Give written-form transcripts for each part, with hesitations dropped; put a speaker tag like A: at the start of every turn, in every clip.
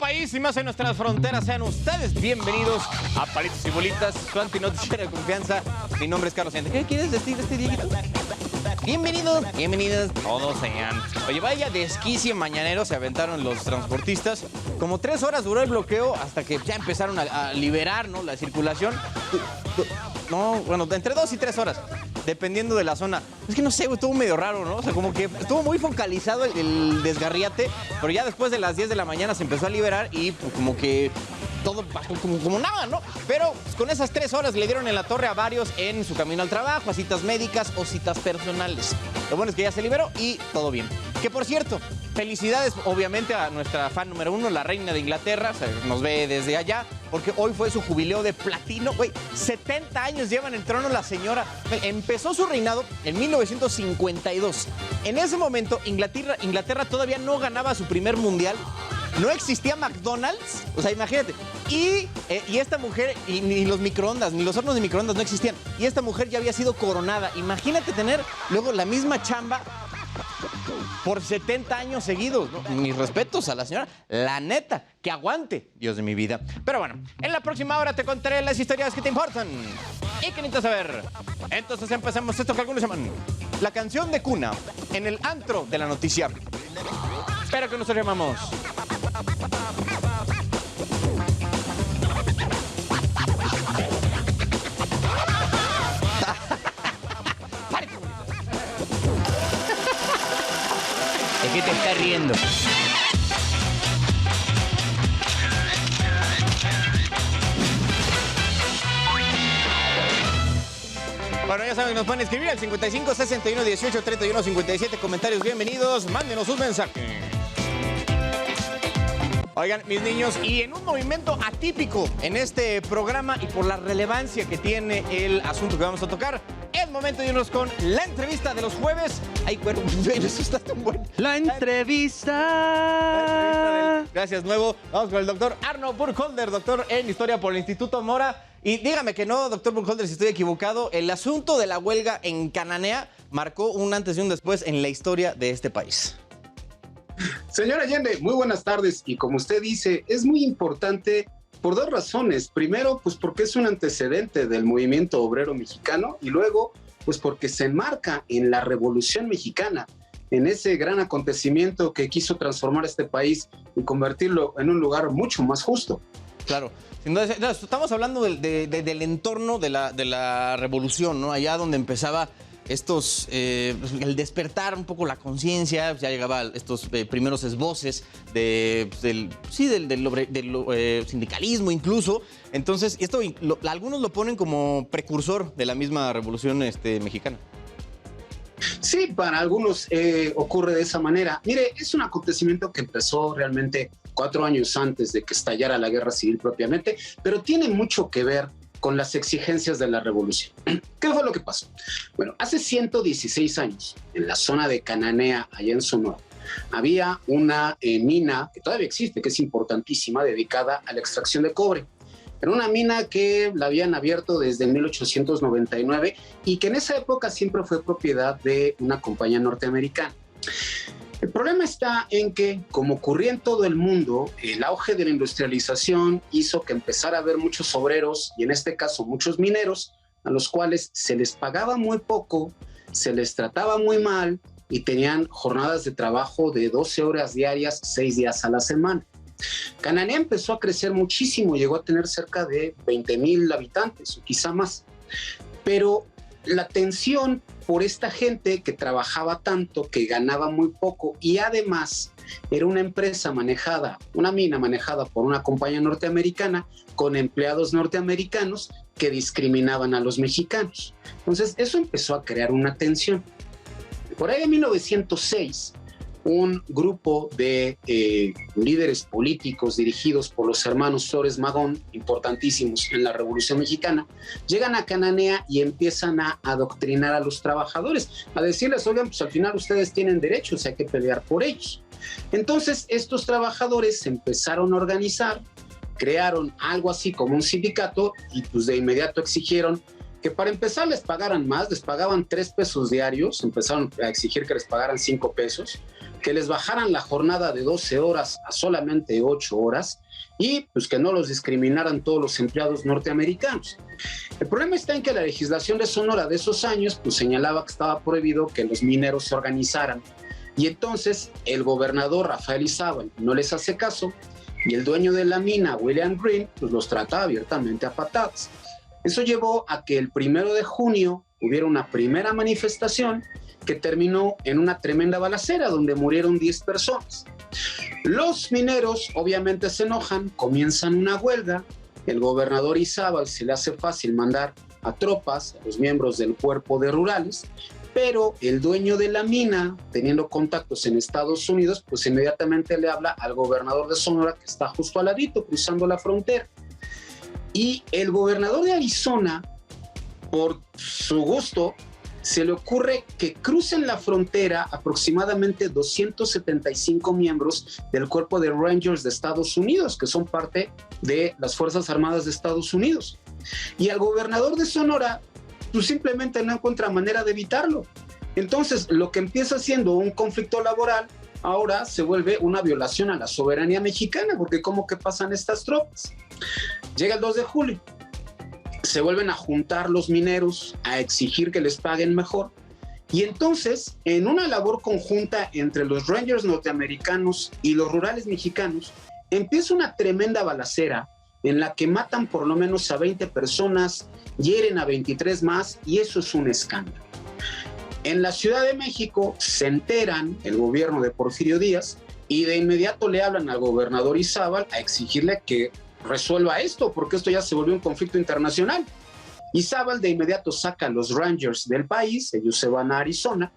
A: país y más en nuestras fronteras. Sean ustedes bienvenidos a Palitos y Bolitas, su antinoticiero de confianza. Mi nombre es Carlos Siente. ¿Qué quieres decir este Dieguito? Bienvenidos todos sean. Oye, vaya desquicie mañanero se aventaron los transportistas. Como 3 horas duró el bloqueo hasta que ya empezaron a liberar, ¿no?, la circulación. No, bueno, entre 2 y 3 horas, dependiendo de la zona. Es que no sé, estuvo medio raro, ¿no? O sea, como que estuvo muy focalizado el desgarriate, pero ya después de las 10 de la mañana se empezó a liberar y pues, como que todo pasó como nada, ¿no? Pero pues, con esas 3 horas le dieron en la torre a varios en su camino al trabajo, a citas médicas o citas personales. Lo bueno es que ya se liberó y todo bien. Que por cierto, felicidades obviamente a nuestra fan número 1, la reina de Inglaterra, o sea, nos ve desde allá, porque hoy fue su jubileo de platino. Güey, 70 años lleva en el trono la señora. Empezó su reinado en 1952. En ese momento, Inglaterra todavía no ganaba su primer mundial. No existía McDonald's, o sea, imagínate. Y esta mujer, y ni los microondas, ni los hornos de microondas no existían. Y esta mujer ya había sido coronada. Imagínate tener luego la misma chamba por 70 años seguidos, ¿no? Mis respetos a la señora. La neta, que aguante, Dios de mi vida. Pero bueno, en la próxima hora te contaré las historias que te importan y que necesitas saber. Entonces empezamos esto que algunos llaman la canción de cuna en el antro de la noticia. Espero que nosotros llamamos. ¿De qué te estás riendo? Bueno, ya saben que nos pueden escribir al 55 61 18 31 57. Comentarios bienvenidos. Mándenos sus mensajes. Oigan, mis niños, y en un movimiento atípico en este programa y por la relevancia que tiene el asunto que vamos a tocar, es momento de irnos con la entrevista de los jueves. Ay, bueno, eso está tan bueno.
B: La entrevista.
A: Gracias, nuevo. Vamos con el doctor Arno Burkholder, doctor en Historia por el Instituto Mora. Y dígame que no, doctor Burkholder, si estoy equivocado, el asunto de la huelga en Cananea marcó un antes y un después en la historia de este país.
C: Señor Allende, muy buenas tardes. Y como usted dice, es muy importante por 2 razones. Primero, pues porque es un antecedente del movimiento obrero mexicano, y luego, pues porque se enmarca en la Revolución Mexicana, en ese gran acontecimiento que quiso transformar este país y convertirlo en un lugar mucho más justo.
A: Claro. Estamos hablando del entorno de la revolución, ¿no? Allá donde empezaba el despertar un poco la conciencia, ya llegaba estos primeros esboces del sindicalismo incluso. Entonces, esto algunos lo ponen como precursor de la misma revolución mexicana.
C: Sí, para algunos ocurre de esa manera. Mire, es un acontecimiento que empezó realmente 4 años antes de que estallara la guerra civil propiamente, pero tiene mucho que ver con las exigencias de la revolución. ¿Qué fue lo que pasó? Bueno, hace 116 años, en la zona de Cananea, allá en Sonora, había una mina que todavía existe, que es importantísima, dedicada a la extracción de cobre. Era una mina que la habían abierto desde 1899 y que en esa época siempre fue propiedad de una compañía norteamericana. El problema está en que, como ocurría en todo el mundo, el auge de la industrialización hizo que empezara a haber muchos obreros, y en este caso muchos mineros, a los cuales se les pagaba muy poco, se les trataba muy mal y tenían jornadas de trabajo de 12 horas diarias, 6 días a la semana. Cananea empezó a crecer muchísimo, llegó a tener cerca de 20,000 habitantes o quizá más, pero la tensión por esta gente que trabajaba tanto, que ganaba muy poco, y además era una mina manejada por una compañía norteamericana con empleados norteamericanos que discriminaban a los mexicanos. Entonces eso empezó a crear una tensión. Por ahí en 1906, un grupo de líderes políticos dirigidos por los hermanos Flores Magón, importantísimos en la Revolución Mexicana, llegan a Cananea y empiezan a adoctrinar a los trabajadores, a decirles, oigan, pues al final ustedes tienen derechos, hay que pelear por ellos. Entonces estos trabajadores se empezaron a organizar, crearon algo así como un sindicato y pues de inmediato exigieron que para empezar les pagaran más, les pagaban 3 pesos diarios, empezaron a exigir que les pagaran 5 pesos, que les bajaran la jornada de 12 horas a solamente 8 horas y pues que no los discriminaran todos los empleados norteamericanos. El problema está en que la legislación de Sonora de esos años pues señalaba que estaba prohibido que los mineros se organizaran, y entonces el gobernador Rafael Izabal no les hace caso y el dueño de la mina, William Green, pues los trata abiertamente a patadas. Eso llevó a que el 1 de junio hubiera una primera manifestación que terminó en una tremenda balacera donde murieron 10 personas. Los mineros obviamente se enojan, comienzan una huelga, el gobernador Izabal se le hace fácil mandar a tropas, a los miembros del cuerpo de rurales, pero el dueño de la mina, teniendo contactos en Estados Unidos, pues inmediatamente le habla al gobernador de Sonora, que está justo al ladito, cruzando la frontera. Y el gobernador de Arizona, por su gusto, se le ocurre que crucen la frontera aproximadamente 275 miembros del cuerpo de Rangers de Estados Unidos, que son parte de las Fuerzas Armadas de Estados Unidos. Y al gobernador de Sonora, pues simplemente no encuentra manera de evitarlo. Entonces, lo que empieza siendo un conflicto laboral, ahora se vuelve una violación a la soberanía mexicana, porque ¿cómo que pasan estas tropas? Llega el 2 de julio, se vuelven a juntar los mineros, a exigir que les paguen mejor, y entonces, en una labor conjunta entre los Rangers norteamericanos y los rurales mexicanos, empieza una tremenda balacera en la que matan por lo menos a 20 personas, hieren a 23 más, y eso es un escándalo. En la Ciudad de México se enteran el gobierno de Porfirio Díaz y de inmediato le hablan al gobernador Izabal a exigirle que resuelva esto, porque esto ya se volvió un conflicto internacional. Izabal de inmediato saca a los Rangers del país, ellos se van a Arizona,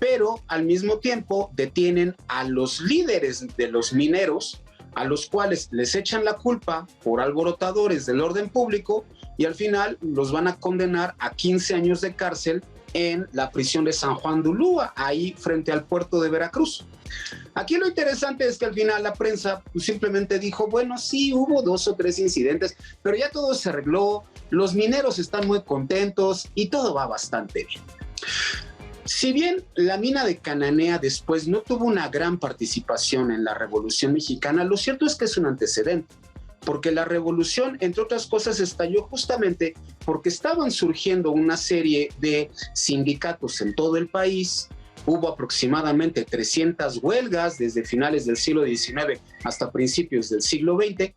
C: pero al mismo tiempo detienen a los líderes de los mineros, a los cuales les echan la culpa por alborotadores del orden público, y al final los van a condenar a 15 años de cárcel en la prisión de San Juan de Ulúa, ahí frente al puerto de Veracruz. Aquí lo interesante es que al final la prensa simplemente dijo, bueno, sí, hubo 2 o 3 incidentes, pero ya todo se arregló, los mineros están muy contentos y todo va bastante bien. Si bien la mina de Cananea después no tuvo una gran participación en la Revolución Mexicana, lo cierto es que es un antecedente, porque la revolución, entre otras cosas, estalló justamente porque estaban surgiendo una serie de sindicatos en todo el país. Hubo aproximadamente 300 huelgas desde finales del siglo XIX hasta principios del siglo XX,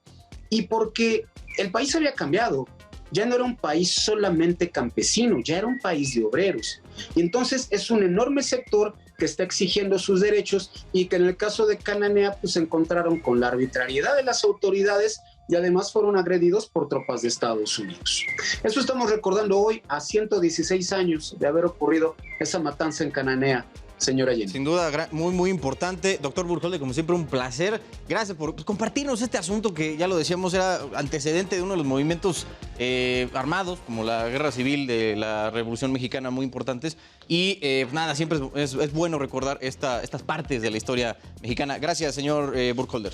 C: y porque el país había cambiado. Ya no era un país solamente campesino, ya era un país de obreros. Y entonces es un enorme sector que está exigiendo sus derechos y que en el caso de Cananea pues se encontraron con la arbitrariedad de las autoridades y además fueron agredidos por tropas de Estados Unidos. Eso estamos recordando hoy a 116 años de haber ocurrido esa matanza en Cananea. Señora Jenny.
A: Sin duda, muy, muy importante. Doctor Burkholder, como siempre, un placer. Gracias por compartirnos este asunto que, ya lo decíamos, era antecedente de uno de los movimientos armados, como la Guerra Civil de la Revolución Mexicana, muy importantes. Y nada, siempre es bueno recordar estas partes de la historia mexicana. Gracias, señor Burkholder.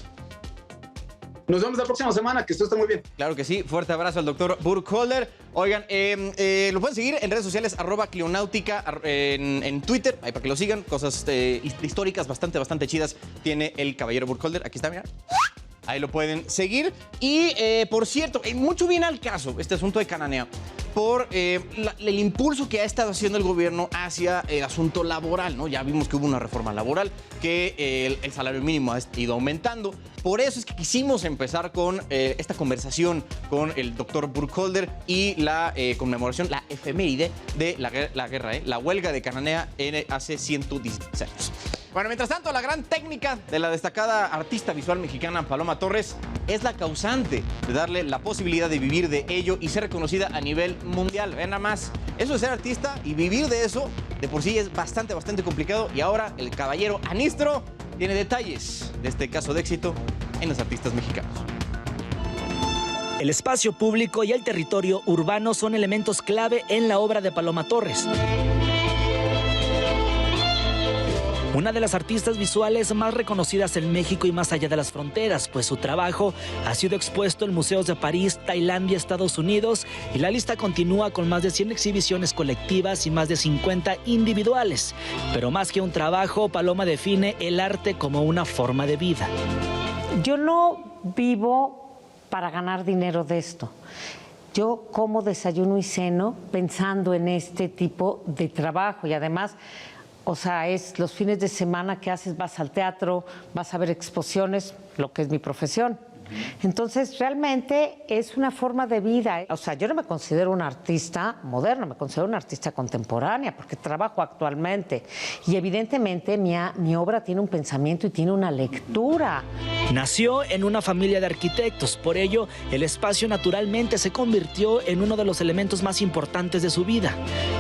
C: Nos vemos la próxima semana, que esto esté muy bien.
A: Claro que sí, fuerte abrazo al doctor Burkholder. Oigan, lo pueden seguir en redes sociales, @Clionáutica, en Twitter, ahí para que lo sigan. Cosas históricas bastante chidas tiene el caballero Burkholder. Aquí está, mira. Ahí lo pueden seguir. Y, por cierto, mucho viene al caso este asunto de Cananea por el impulso que ha estado haciendo el gobierno hacia el asunto laboral, ¿no? Ya vimos que hubo una reforma laboral, que el salario mínimo ha ido aumentando. Por eso es que quisimos empezar con esta conversación con el doctor Burkholder y la conmemoración, la efeméride de la huelga de Cananea hace 116 años. Bueno, mientras tanto, la gran técnica de la destacada artista visual mexicana Paloma Torres es la causante de darle la posibilidad de vivir de ello y ser reconocida a nivel mundial. Vean nada más, eso de ser artista y vivir de eso, de por sí es bastante complicado. Y ahora el caballero Anistro tiene detalles de este caso de éxito en los artistas mexicanos.
B: El espacio público y el territorio urbano son elementos clave en la obra de Paloma Torres. Una de las artistas visuales más reconocidas en México y más allá de las fronteras, pues su trabajo ha sido expuesto en museos de París, Tailandia, Estados Unidos, y la lista continúa con más de 100 exhibiciones colectivas y más de 50 individuales. Pero más que un trabajo, Paloma define el arte como una forma de vida.
D: Yo no vivo para ganar dinero de esto. Yo como, desayuno y ceno pensando en este tipo de trabajo y además, o sea, es los fines de semana que haces, vas al teatro, vas a ver exposiciones, lo que es mi profesión. Entonces, realmente es una forma de vida. O sea, yo no me considero una artista moderna, me considero una artista contemporánea, porque trabajo actualmente. Y evidentemente mi obra tiene un pensamiento y tiene una lectura.
B: Nació en una familia de arquitectos, por ello el espacio naturalmente se convirtió en uno de los elementos más importantes de su vida,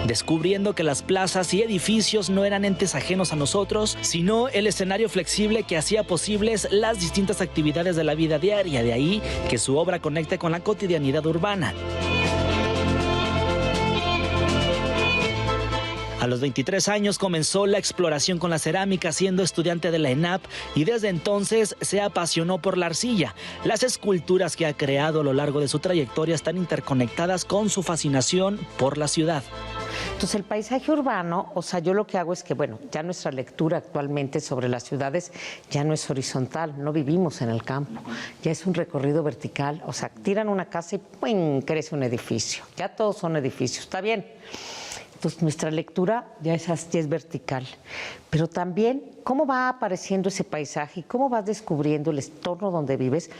B: descubriendo que las plazas y edificios no eran entes ajenos a nosotros, sino el escenario flexible que hacía posibles las distintas actividades de la vida diaria. De ahí que su obra conecte con la cotidianidad urbana. A los 23 años comenzó la exploración con la cerámica siendo estudiante de la ENAP y desde entonces se apasionó por la arcilla. Las esculturas que ha creado a lo largo de su trayectoria están interconectadas con su fascinación por la ciudad.
D: Entonces el paisaje urbano, o sea, yo lo que hago es que, bueno, ya nuestra lectura actualmente sobre las ciudades ya no es horizontal, no vivimos en el campo, ya es un recorrido vertical, o sea, tiran una casa y ¡pum!, crece un edificio, ya todos son edificios, está bien. Entonces nuestra lectura ya es vertical, pero también cómo va apareciendo ese paisaje y cómo vas descubriendo el entorno donde vives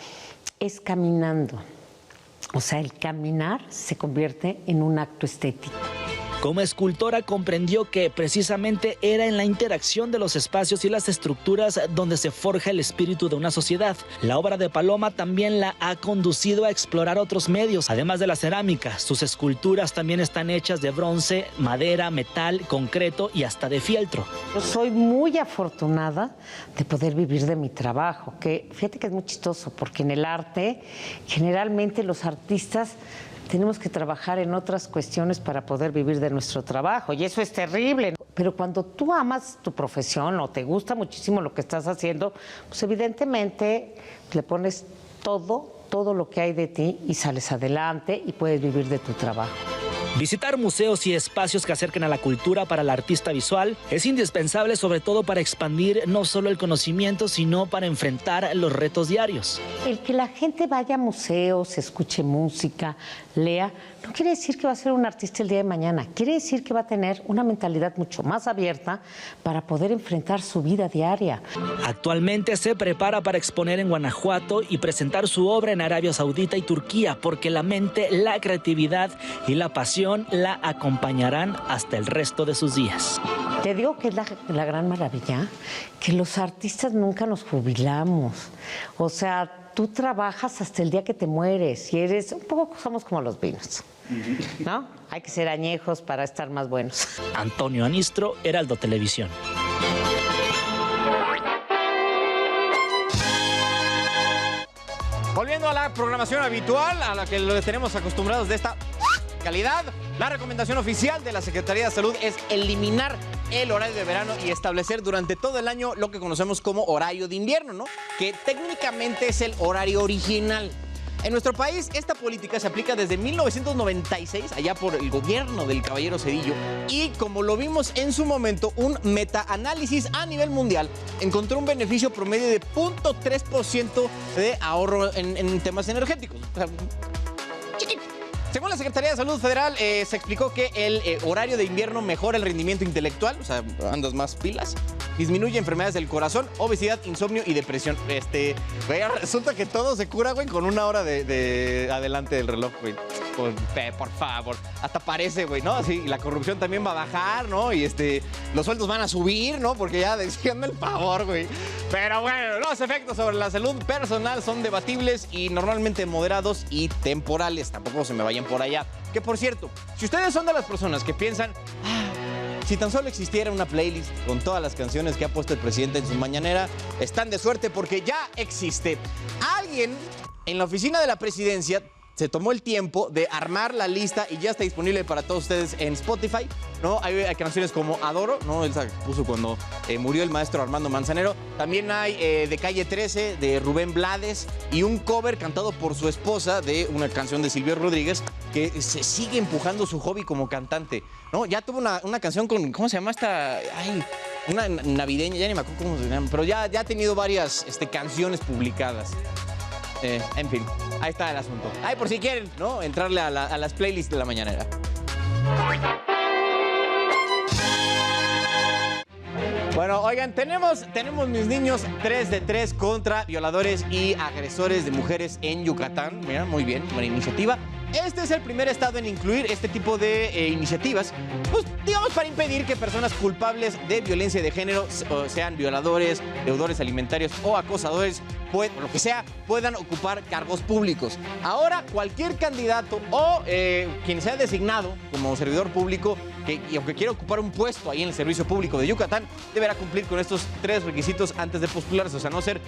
D: es caminando. O sea, el caminar se convierte en un acto estético.
B: Como escultora comprendió que precisamente era en la interacción de los espacios y las estructuras donde se forja el espíritu de una sociedad. La obra de Paloma también la ha conducido a explorar otros medios. Además de la cerámica, sus esculturas también están hechas de bronce, madera, metal, concreto y hasta de fieltro.
D: Yo soy muy afortunada de poder vivir de mi trabajo, que fíjate que es muy chistoso, porque en el arte generalmente los artistas tenemos que trabajar en otras cuestiones para poder vivir de nuestro trabajo y eso es terrible. Pero cuando tú amas tu profesión o te gusta muchísimo lo que estás haciendo, pues evidentemente le pones todo lo que hay de ti y sales adelante y puedes vivir de tu trabajo.
B: Visitar museos y espacios que acerquen a la cultura para el artista visual es indispensable, sobre todo para expandir no solo el conocimiento, sino para enfrentar los retos diarios.
D: El que la gente vaya a museos, escuche música, lea, no quiere decir que va a ser un artista el día de mañana. Quiere decir que va a tener una mentalidad mucho más abierta para poder enfrentar su vida diaria.
B: Actualmente se prepara para exponer en Guanajuato y presentar su obra en Arabia Saudita y Turquía, porque la mente, la creatividad y la pasión la acompañarán hasta el resto de sus días.
D: Te digo que es la gran maravilla, que los artistas nunca nos jubilamos. O sea, tú trabajas hasta el día que te mueres y eres, un poco somos como los vinos, ¿no? Hay que ser añejos para estar más buenos.
B: Antonio Anistro, Heraldo Televisión.
A: Volviendo a la programación habitual, a la que lo tenemos acostumbrados de esta calidad, la recomendación oficial de la Secretaría de Salud es eliminar el horario de verano y establecer durante todo el año lo que conocemos como horario de invierno, ¿no? Que técnicamente es el horario original. En nuestro país, esta política se aplica desde 1996, allá por el gobierno del caballero Zedillo, y como lo vimos en su momento, un metaanálisis a nivel mundial encontró un beneficio promedio de 0.3% de ahorro en temas energéticos. O sea, chiquito. Según la Secretaría de Salud Federal, se explicó que el horario de invierno mejora el rendimiento intelectual, o sea, andas más pilas, disminuye enfermedades del corazón, obesidad, insomnio y depresión. Güey, resulta que todo se cura, güey, con una hora de adelante del reloj, güey. Por favor. Hasta parece, güey, ¿no? Así, la corrupción también va a bajar, ¿no? Y los sueldos van a subir, ¿no? Porque ya decían el favor, güey. Pero bueno, los efectos sobre la salud personal son debatibles y normalmente moderados y temporales. Tampoco se me vayan por allá. Que por cierto, si ustedes son de las personas que piensan, si tan solo existiera una playlist con todas las canciones que ha puesto el presidente en su mañanera, están de suerte porque ya existe. Alguien en la oficina de la presidencia se tomó el tiempo de armar la lista y ya está disponible para todos ustedes en Spotify, ¿no? Hay canciones como Adoro, ¿no? Él puso cuando murió el maestro Armando Manzanero. También hay de Calle 13, de Rubén Blades, y un cover cantado por su esposa de una canción de Silvio Rodríguez, que se sigue empujando su hobby como cantante, ¿no? Ya tuvo una canción con, ¿cómo se llama esta? Ay, una navideña, ya ni me acuerdo cómo se llama, pero ya ha tenido varias canciones publicadas. En fin, ahí está el asunto. Ahí por si quieren, ¿no? Entrarle a las playlists de la mañanera. Bueno, oigan, tenemos mis niños 3 de 3 contra violadores y agresores de mujeres en Yucatán. Mira, muy bien, buena iniciativa. Este es el primer estado en incluir este tipo de iniciativas, pues digamos para impedir que personas culpables de violencia de género, sean violadores, deudores alimentarios o acosadores, o lo que sea, puedan ocupar cargos públicos. Ahora, cualquier candidato o quien sea designado como servidor público y aunque quiera ocupar un puesto ahí en el servicio público de Yucatán, deberá cumplir con estos 3 requisitos antes de postularse. O sea, no ser,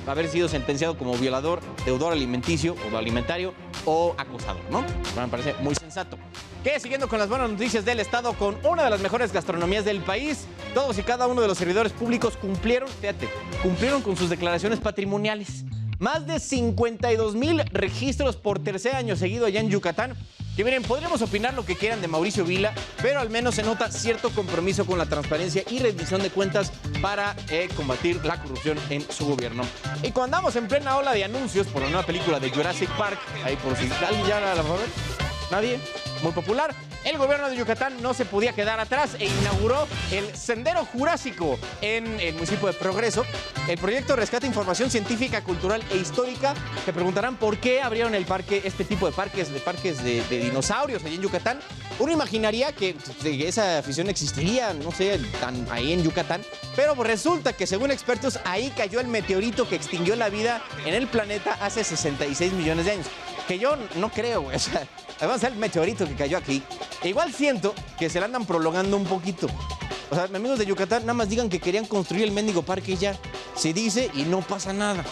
A: haber sido sentenciado como violador, deudor alimenticio o alimentario o acosador, ¿no? Me parece muy sensato. Que siguiendo con las buenas noticias del estado, con una de las mejores gastronomías del país, todos y cada uno de los servidores públicos cumplieron con sus declaraciones patrimoniales. Más de 52,000 registros por tercer año seguido allá en Yucatán. Que miren, podríamos opinar lo que quieran de Mauricio Vila, pero al menos se nota cierto compromiso con la transparencia y rendición de cuentas para combatir la corrupción en su gobierno. Y cuando andamos en plena ola de anuncios por la nueva película de Jurassic Park, ahí por si alguien ya la favor, nadie, muy popular, el gobierno de Yucatán no se podía quedar atrás e inauguró el Sendero Jurásico en el municipio de Progreso. El proyecto rescata información científica, cultural e histórica. Se preguntarán por qué abrieron este tipo de parques de dinosaurios allí en Yucatán. Uno imaginaría que esa afición existiría, no sé, ahí en Yucatán, pero resulta que según expertos ahí cayó el meteorito que extinguió la vida en el planeta hace 66 millones de años. Que yo no creo, güey. O sea, además el meteorito que cayó aquí. E igual siento que se la andan prolongando un poquito. O sea, amigos de Yucatán, nada más digan que querían construir el mendigo parque y ya. Se dice y no pasa nada.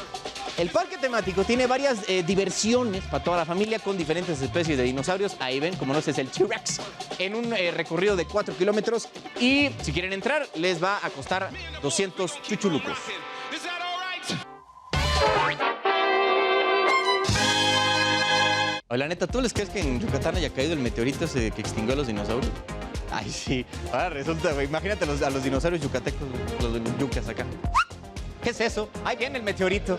A: El parque temático tiene varias diversiones para toda la familia con diferentes especies de dinosaurios. Ahí ven, como no sé, es el T-Rex. En un recorrido de 4 kilómetros. Y si quieren entrar, les va a costar 200 chuchulucos. Oye, la neta, ¿tú les crees que en Yucatán haya caído el meteorito ese que extinguió a los dinosaurios? Ay, sí. Ahora resulta, güey. Imagínate a los dinosaurios yucatecos, los de los yucas acá. ¿Qué es eso? Ahí viene el meteorito.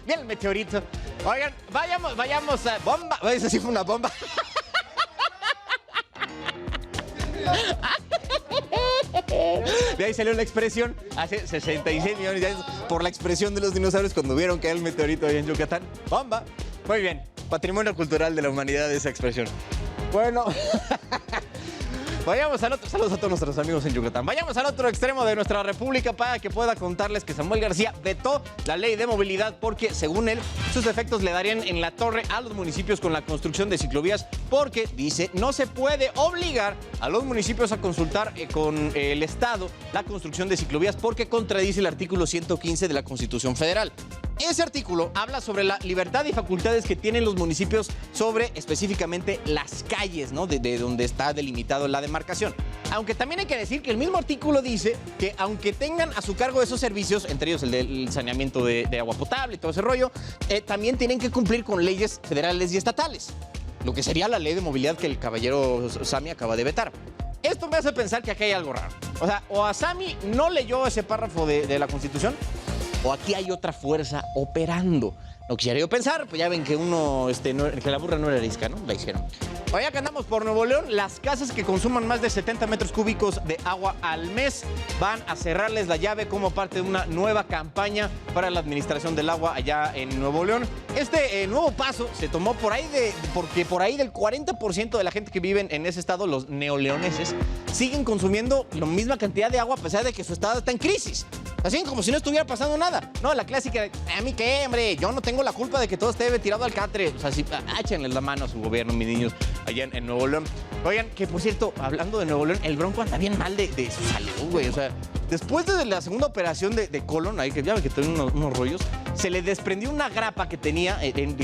A: Viene el meteorito. Oigan, vayamos a... ¡Bomba! Eso sí fue una bomba. De ahí salió la expresión hace 66 millones de años por la expresión de los dinosaurios cuando vieron que era el meteorito ahí en Yucatán. ¡Bomba! Muy bien. Patrimonio cultural de la humanidad esa expresión. Bueno, vayamos al otro. Saludos a todos nuestros amigos en Yucatán. Vayamos al otro extremo de nuestra república para que pueda contarles que Samuel García vetó la ley de movilidad porque, según él, sus efectos le darían en la torre a los municipios con la construcción de ciclovías porque, dice, no se puede obligar a los municipios a consultar con el Estado la construcción de ciclovías porque contradice el artículo 115 de la Constitución Federal. Ese artículo habla sobre la libertad y facultades que tienen los municipios sobre específicamente las calles, ¿no? De donde está delimitado la demarcación. Aunque también hay que decir que el mismo artículo dice que aunque tengan a su cargo esos servicios, entre ellos el del saneamiento de agua potable y todo ese rollo, también tienen que cumplir con leyes federales y estatales. Lo que sería la ley de movilidad que el caballero Sammy acaba de vetar. Esto me hace pensar que aquí hay algo raro. O sea, o a Sammy no leyó ese párrafo de la Constitución, o aquí hay otra fuerza operando. No quisiera yo pensar, pues ya ven que que la burra no era arisca, ¿no? La hicieron. Hoy acá andamos por Nuevo León. Las casas que consuman más de 70 metros cúbicos de agua al mes van a cerrarles la llave como parte de una nueva campaña para la administración del agua allá en Nuevo León. Este nuevo paso se tomó porque por ahí del 40% de la gente que vive en ese estado, los neoleoneses, siguen consumiendo la misma cantidad de agua a pesar de que su estado está en crisis. Así como si no estuviera pasando nada. No, la clásica, ¿a mí qué, hombre? Yo no tengo la culpa de que todo esté tirado al catre. O sea, sí, échenle la mano a su gobierno, mis niños, allá en Nuevo León. Oigan, que por cierto, hablando de Nuevo León, el Bronco anda bien mal de su salud, güey. O sea, Después de la segunda operación de colon, ahí que ya ven que tenía unos rollos, se le desprendió una grapa que tenía,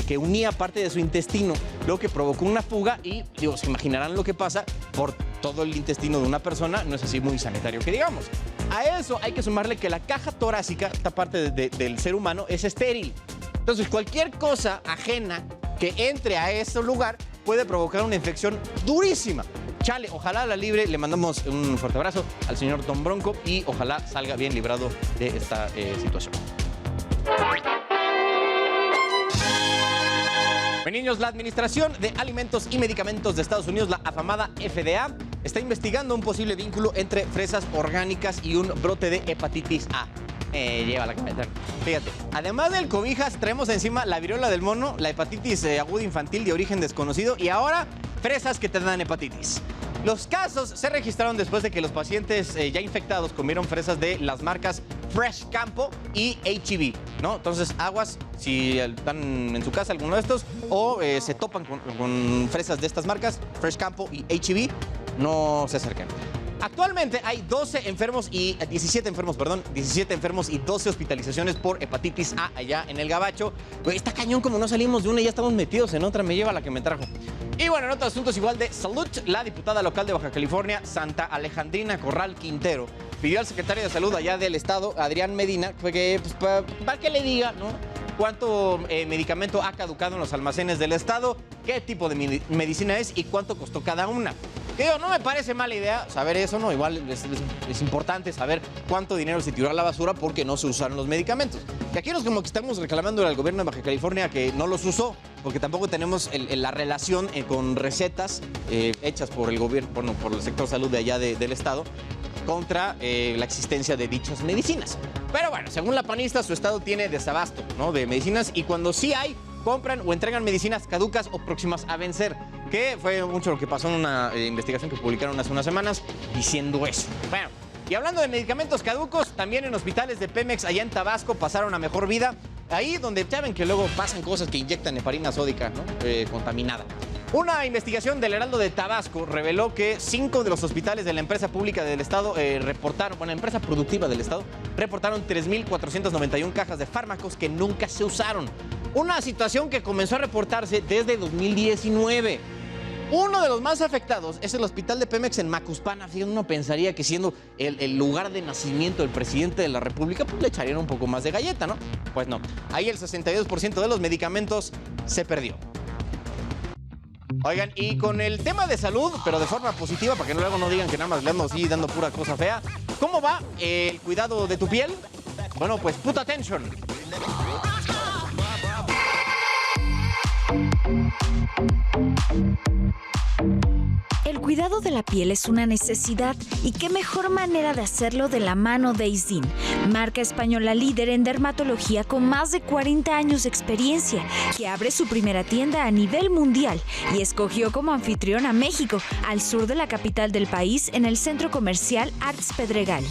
A: que unía parte de su intestino, lo que provocó una fuga y, digo, se imaginarán lo que pasa por todo el intestino de una persona, no es así muy sanitario que digamos. A eso hay que sumarle que la caja torácica, esta parte del ser humano, es estéril. Entonces, cualquier cosa ajena que entre a ese lugar puede provocar una infección durísima. Chale, ojalá la libre. Le mandamos un fuerte abrazo al señor Don Bronco y ojalá salga bien librado de esta situación. Niños, la Administración de Alimentos y Medicamentos de Estados Unidos, la afamada FDA, está investigando un posible vínculo entre fresas orgánicas y un brote de hepatitis A. Llévala que me trae. Fíjate, además del cobijas, traemos encima la viruela del mono, la hepatitis aguda infantil de origen desconocido y ahora fresas que te dan hepatitis. Los casos se registraron después de que los pacientes ya infectados comieron fresas de las marcas Fresh Campo y H-E-B, ¿no? Entonces, aguas, si están en su casa alguno de estos o se topan con fresas de estas marcas, Fresh Campo y H-E-B, no se acerquen. Actualmente hay 17 enfermos y 12 hospitalizaciones por hepatitis A allá en el Gabacho. Pues está cañón, como no salimos de una y ya estamos metidos en otra, me lleva la que me trajo. Y bueno, en otros asuntos igual de salud, la diputada local de Baja California, Santa Alejandrina Corral Quintero, pidió al secretario de Salud allá del estado, Adrián Medina, que pues, para que le diga, ¿no?, cuánto medicamento ha caducado en los almacenes del estado, qué tipo de medicina es y cuánto costó cada una. Que digo, no me parece mala idea saber eso, ¿no? Igual es importante saber cuánto dinero se tiró a la basura porque no se usaron los medicamentos. Y aquí nos como que estamos reclamando al gobierno de Baja California que no los usó, porque tampoco tenemos la relación con recetas hechas por el gobierno, bueno, por el sector salud de allá del estado, contra la existencia de dichas medicinas. Pero bueno, según la panista, su estado tiene desabasto, ¿no?, de medicinas, y cuando sí hay, compran o entregan medicinas caducas o próximas a vencer, que fue mucho lo que pasó en una investigación que publicaron hace unas semanas diciendo eso. Bueno, y hablando de medicamentos caducos, también en hospitales de Pemex allá en Tabasco pasaron a mejor vida, ahí donde ya ven que luego pasan cosas que inyectan heparina sódica, ¿no?, contaminada. Una investigación del Heraldo de Tabasco reveló que 5 de los hospitales de la empresa pública del estado empresa productiva del estado, reportaron 3.491 cajas de fármacos que nunca se usaron. Una situación que comenzó a reportarse desde 2019. Uno de los más afectados es el hospital de Pemex en Macuspana. Fíjense, uno pensaría que siendo el lugar de nacimiento del presidente de la República, pues le echarían un poco más de galleta, ¿no? Pues no. Ahí el 62% de los medicamentos se perdió. Oigan, y con el tema de salud, pero de forma positiva, para que luego no digan que nada más le ando así dando pura cosa fea. ¿Cómo va el cuidado de tu piel? Bueno, pues put attention.
E: El cuidado de la piel es una necesidad y qué mejor manera de hacerlo de la mano de Isdin, marca española líder en dermatología con más de 40 años de experiencia, que abre su primera tienda a nivel mundial y escogió como anfitrión a México, al sur de la capital del país, en el centro comercial Arts Pedregal.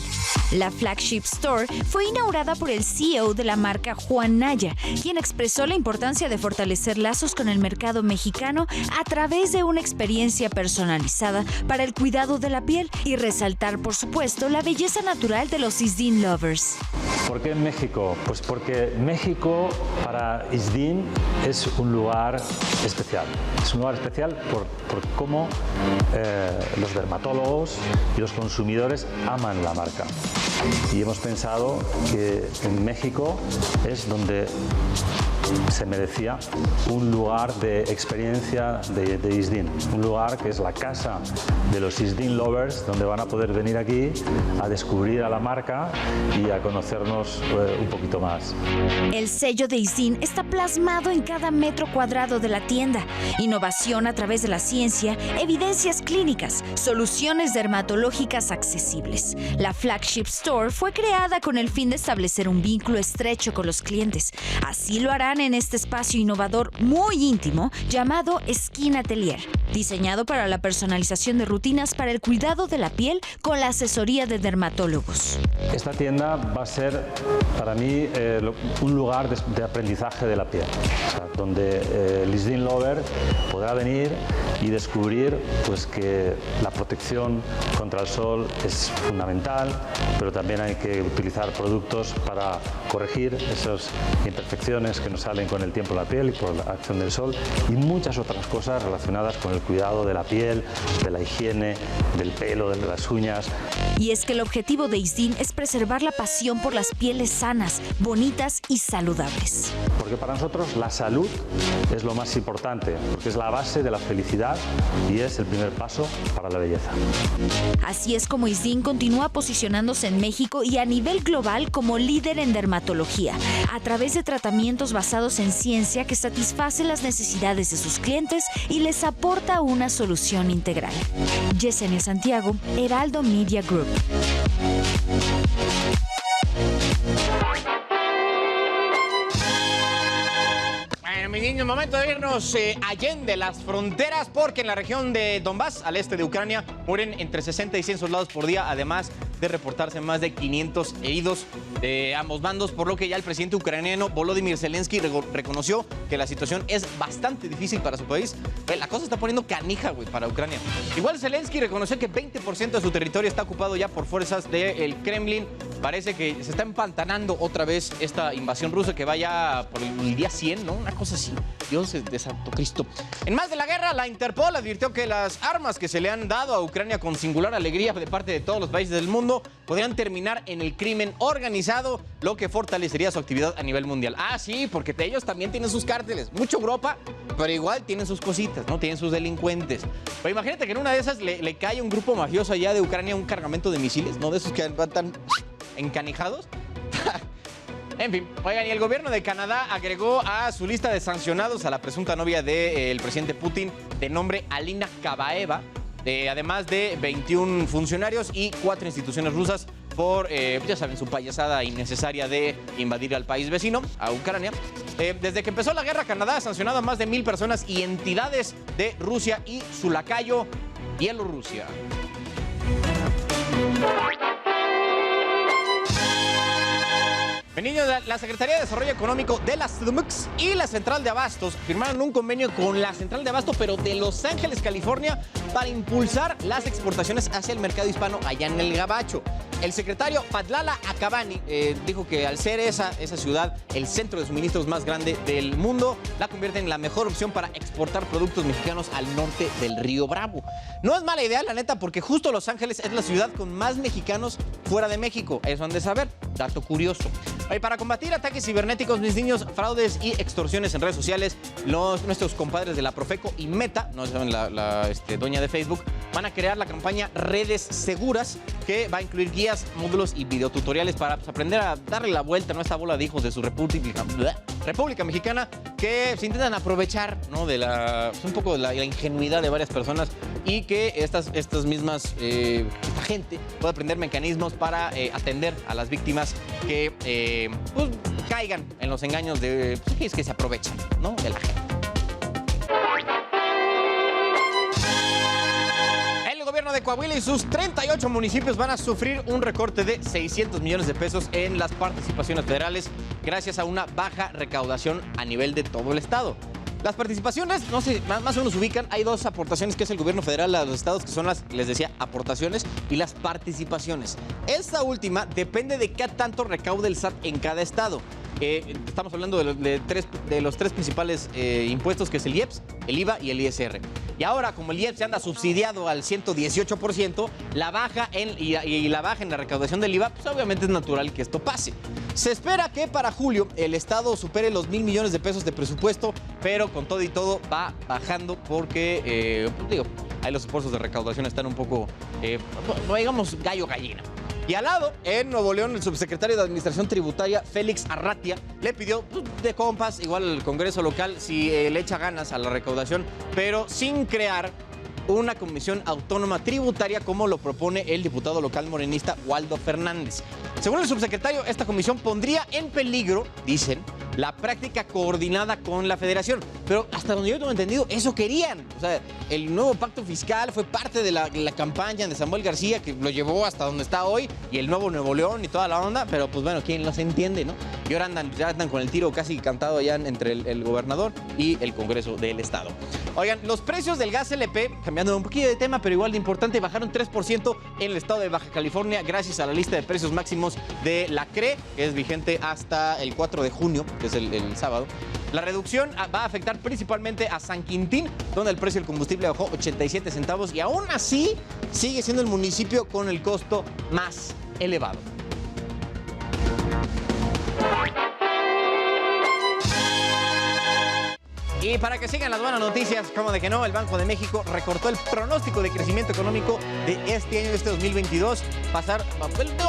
E: La flagship store fue inaugurada por el CEO de la marca, Juan Naya, quien expresó la importancia de fortalecer lazos con el mercado mexicano a través de una experiencia personalizada para el cuidado de la piel y resaltar, por supuesto, la belleza natural de los Isdin Lovers.
F: ¿Por qué México? Pues porque México para Isdin es un lugar especial. Es un lugar especial por cómo los dermatólogos y los consumidores aman la marca. Y hemos pensado que en México es donde se merecía un lugar de experiencia de Isdin, un lugar que es la casa de los Isdin Lovers, donde van a poder venir aquí a descubrir a la marca y a conocernos un poquito más.
E: El sello de Isdin está plasmado en cada metro cuadrado de la tienda. Innovación a través de la ciencia, evidencias clínicas, soluciones dermatológicas accesibles. La flagship store fue creada con el fin de establecer un vínculo estrecho con los clientes. Así lo harán en este espacio innovador muy íntimo llamado Skin Atelier, diseñado para la personalización de rutinas para el cuidado de la piel con la asesoría de dermatólogos.
F: Esta tienda va a ser para mí un lugar de aprendizaje de la piel, o sea, donde el Isdin Lover podrá venir y descubrir pues, que la protección contra el sol es fundamental, pero también hay que utilizar productos para corregir esas imperfecciones que nos salen con el tiempo en la piel y por la acción del sol, y muchas otras cosas relacionadas con el cuidado de la piel, de la higiene, del pelo, de las uñas.
E: Y es que el objetivo de Isdin es preservar la pasión por las pieles sanas, bonitas y saludables.
F: Porque para nosotros la salud es lo más importante, porque es la base de la felicidad y es el primer paso para la belleza.
E: Así es como Isdin continúa posicionándose en México y a nivel global como líder en dermatología, a través de tratamientos basados en ciencia que satisfacen las necesidades de sus clientes y les aporta una solución integral. Yesenia Santiago, Heraldo Media Group.
A: Mis niños, momento de irnos allende las fronteras, porque en la región de Donbass, al este de Ucrania, mueren entre 60 y 100 soldados por día, además de reportarse más de 500 heridos de ambos bandos, por lo que ya el presidente ucraniano Volodymyr Zelensky reconoció que la situación es bastante difícil para su país. La cosa está poniendo canija, para Ucrania. Igual Zelensky reconoció que 20% de su territorio está ocupado ya por fuerzas del Kremlin. Parece que se está empantanando otra vez esta invasión rusa, que vaya por el día 100, ¿no? Una cosa así. Dios de Santo Cristo. En más de la guerra, la Interpol advirtió que las armas que se le han dado a Ucrania con singular alegría de parte de todos los países del mundo podrían terminar en el crimen organizado, lo que fortalecería su actividad a nivel mundial. Ah, sí, porque ellos también tienen sus cárteles. Mucho Europa, pero igual tienen sus cositas, ¿no? Tienen sus delincuentes. Pero imagínate que en una de esas le cae a un grupo mafioso allá de Ucrania un cargamento de misiles, ¿no? De esos que van tan encanijados. En fin, oigan, y el gobierno de Canadá agregó a su lista de sancionados a la presunta novia del presidente Putin, de nombre Alina Kabaeva, además de 21 funcionarios y 4 instituciones rusas por, ya saben, su payasada innecesaria de invadir al país vecino, a Ucrania. Desde que empezó la guerra, Canadá ha sancionado a más de 1,000 personas y entidades de Rusia y su lacayo, Bielorrusia. Niños, la Secretaría de Desarrollo Económico de la CDMX y la Central de Abastos firmaron un convenio con la Central de Abasto, pero de Los Ángeles, California, para impulsar las exportaciones hacia el mercado hispano allá en el Gabacho. El secretario Padlala Akabani dijo que al ser esa ciudad el centro de suministros más grande del mundo, la convierte en la mejor opción para exportar productos mexicanos al norte del Río Bravo. No es mala idea, la neta, porque justo Los Ángeles es la ciudad con más mexicanos fuera de México. Eso han de saber, dato curioso. Y para combatir ataques cibernéticos, mis niños, fraudes y extorsiones en redes sociales, nuestros compadres de la Profeco y Meta, no saben, la doña de Facebook, van a crear la campaña Redes Seguras, que va a incluir guías, módulos y videotutoriales para aprender a darle la vuelta, ¿no?, a esta bola de hijos de su República Mexicana, que se intentan aprovechar, ¿no?, de un poco de la ingenuidad de varias personas, y que estas mismas esta gente puede aprender mecanismos para atender a las víctimas que pues, caigan en los engaños de que se aprovechan, ¿no?, de la gente. El gobierno de Coahuila y sus 38 municipios van a sufrir un recorte de 600 millones de pesos en las participaciones federales gracias a una baja recaudación a nivel de todo el estado. Las participaciones, no sé, más o menos ubican, hay dos aportaciones que es el gobierno federal a los estados, que son les decía, aportaciones y las participaciones. Esta última depende de qué tanto recaude el SAT en cada estado. Estamos hablando de los tres principales impuestos, que es el IEPS, el IVA y el ISR. Y ahora, como el IEPS se anda subsidiado al 118%, la baja en la recaudación del IVA, pues obviamente es natural que esto pase. Se espera que para julio el estado supere los 1,000 millones de pesos de presupuesto, pero con todo y todo va bajando porque, ahí los esfuerzos de recaudación están un poco, digamos, gallo-gallina. Y al lado, en Nuevo León, el subsecretario de Administración Tributaria, Félix Arratia, le pidió de compas, igual al Congreso local, si le echa ganas a la recaudación, pero sin crear una comisión autónoma tributaria como lo propone el diputado local morenista Waldo Fernández. Según el subsecretario, esta comisión pondría en peligro, dicen, la práctica coordinada con la federación. Pero hasta donde yo tengo entendido, eso querían. O sea, el nuevo pacto fiscal fue parte de la campaña de Samuel García, que lo llevó hasta donde está hoy, y el nuevo Nuevo León y toda la onda, pero pues bueno, ¿quién los entiende, no? Y ahora ya andan con el tiro casi cantado allá entre el gobernador y el Congreso del Estado. Oigan, los precios del gas LP, cambiando un poquito de tema, pero igual de importante, bajaron 3% en el estado de Baja California gracias a la lista de precios máximos de la CRE, que es vigente hasta el 4 de junio, que es el sábado. La reducción va a afectar principalmente a San Quintín, donde el precio del combustible bajó 87 centavos y aún así sigue siendo el municipio con el costo más elevado. Y para que sigan las buenas noticias, como de que no, el Banco de México recortó el pronóstico de crecimiento económico de este año, de este 2022.